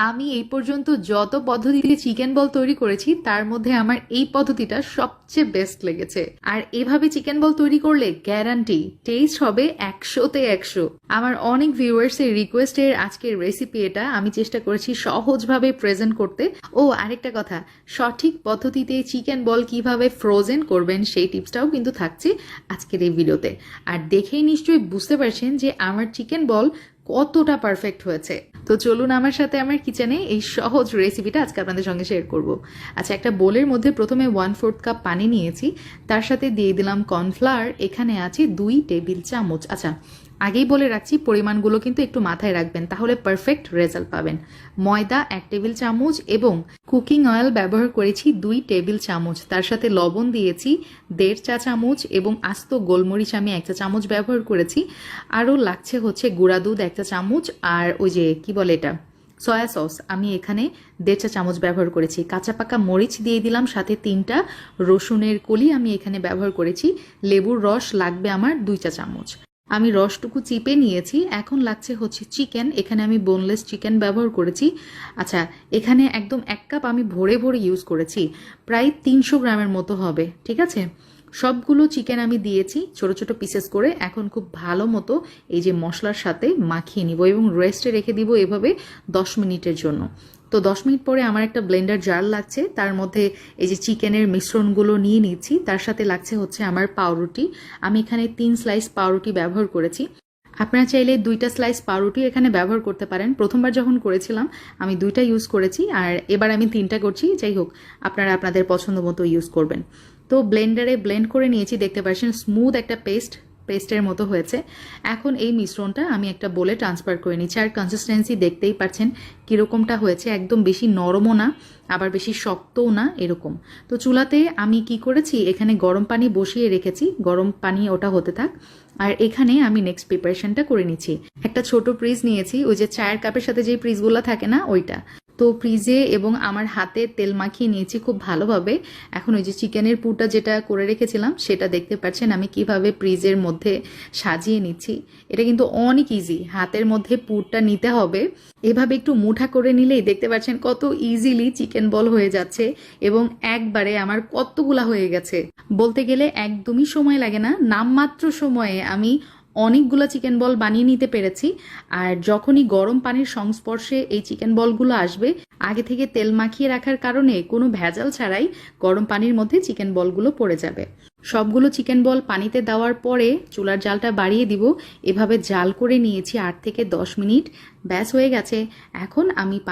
আমি এই পর্যন্ত যত পদ্ধতিতে চিকেন বল তৈরি করেছি তার মধ্যে আমার এই পদ্ধতিটা সবচেয়ে বেস্ট লেগেছে। আর এভাবে চিকেন বল তৈরি করলে গ্যারান্টি টেস্ট হবে 100-তে 100। আমার অনেক ভিউয়ার্স এর রিকোয়েস্টের আজকের রেসিপি এটা, আমি চেষ্টা করেছি সহজভাবে প্রেজেন্ট করতে। ও আরেকটা কথা, সঠিক পদ্ধতিতে চিকেন বল কিভাবে ফ্রোজেন করবেন সেই টিপসটাও কিন্তু থাকছে আজকের এই ভিডিওতে। আর দেখেই নিশ্চয়ই বুঝতে পারছেন যে আমার চিকেন বল কতটা পারফেক্ট হয়েছে। তো চলুন আমার সাথে আমার কিচেনে এই সহজ রেসিপিটা আজকে আপনাদের সঙ্গে শেয়ার করব। আচ্ছা, একটা বোলের মধ্যে প্রথমে 1/4 কাপ পানি নিয়েছি, তার সাথে দিয়ে দিলাম কর্নফ্লাওয়ার, এখানে আছে 2 টেবিল চামচ। আচ্ছা, আগেই বলে রাখছি পরিমাণগুলো কিন্তু একটু মাথায় রাখবেন, তাহলে পারফেক্ট রেজাল্ট পাবেন। ময়দা 1 টেবিল চামচ এবং কুকিং অয়েল ব্যবহার করেছি 2 টেবিল চামচ, তার সাথে লবণ দিয়েছি 1.5 চা চামচ এবং আস্ত গোলমরিচ আমি 1 চা চামচ ব্যবহার করেছি। আরও লাগছে হচ্ছে গুঁড়া দুধ 1 চা চামচ, আর ওই যে কি বলে এটা, সয়া সস আমি এখানে 1.5 চা চামচ ব্যবহার করেছি। কাঁচা পাকা মরিচ দিয়ে দিলাম, সাথে 3টা রসুনের কলি আমি এখানে ব্যবহার করেছি। লেবুর রস লাগবে আমার 2 চা চামচ, আমি রসটুকু চিপে নিয়েছি। এখন লাগছে হচ্ছে চিকেন, এখানে আমি বোনলেস চিকেন ব্যবহার করেছি। আচ্ছা, এখানে একদম 1 কাপ আমি ভরে ভরে ইউজ করেছি, প্রায় 300 গ্রামের মতো হবে, ঠিক আছে। সবগুলো চিকেন আমি দিয়েছি ছোট ছোট পিসেস করে। এখন খুব ভালো মতো এই যে মশলার সাথে মাখিয়ে নিব এবং রেস্টে রেখে দিব এভাবে 10 মিনিটের জন্য। তো 10 মিনিট পরে আমার একটা ব্লেন্ডার জার লাগছে, তার মধ্যে এই যে চিকেনের মিশ্রণগুলো নিয়ে নিচ্ছি। তার সাথে লাগছে হচ্ছে আমার পাউরুটি, আমি এখানে 3 স্লাইস পাউরুটি ব্যবহার করেছি। আপনারা চাইলে 2টা স্লাইস পাউরুটি এখানে ব্যবহার করতে পারেন। প্রথমবার যখন করেছিলাম আমি 2টা ইউজ করেছি, আর এবার আমি 3টা করছি। যাই হোক, আপনারা আপনাদের পছন্দ মতো ইউজ করবেন। তো ব্লেন্ডারে ব্লেন্ড করে নিয়েছি, দেখতে পাচ্ছেন স্মুথ একটা পেস্টের মতো হয়েছে। এখন এই মিশ্রণটা আমি একটা বোলে ট্রান্সফার করে নিচ্ছি। আর কনসিস্টেন্সি দেখতেই পাচ্ছেন কীরকমটা হয়েছে, একদম বেশি নরমও না আবার বেশি শক্তও না, এরকম। তো চুলাতে আমি কি করেছি, এখানে গরম পানি বসিয়ে রেখেছি, গরম পানি ওটা হতে থাক। আর এখানে আমি নেক্সট প্রিপারেশনটা করে নিচ্ছি। একটা ছোট ফ্রিজ নিয়েছি, ওই যে চায়ের কাপের সাথে যে ফ্রিজগুলো থাকে না ওইটা। তো ফ্রিজে এবং আমার হাতে তেল মাখিয়ে নিয়েছি খুব ভালোভাবে। এখন ওই যে চিকেনের পুরটা যেটা করে রেখেছিলাম সেটা দেখতে পাচ্ছেন আমি কিভাবে ফ্রিজের মধ্যে সাজিয়ে নিচ্ছি। এটা কিন্তু অনেক ইজি, হাতের মধ্যে পুরটা নিতে হবে, এভাবে একটু মুঠা করে নিলেই দেখতে পাচ্ছেন কত ইজিলি চিকেন বল হয়ে যাচ্ছে। এবং একবারে আমার কতগুলা হয়ে গেছে, বলতে গেলে একদমই সময় লাগে না, নামমাত্র সময়ে আমি অনেকগুলো চিকেন বল বানিয়ে নিতে পেরেছি। আর যখনই গরম পানির সংস্পর্শে এই চিকেন বলগুলো আসবে, আগে থেকে তেল মাখিয়ে রাখার কারণে কোনো ভেজাল ছাড়াই গরম পানির মধ্যে চিকেন বলগুলো পড়ে যাবে। সবগুলো চিকেন বল পানিতে দেওয়ার পরে চুলার জালটা বাড়িয়ে দিব, এভাবে জাল করে নিয়েছি 8 থেকে 10 মিনিট, ব্যাস হয়ে গেছে। এখন আমি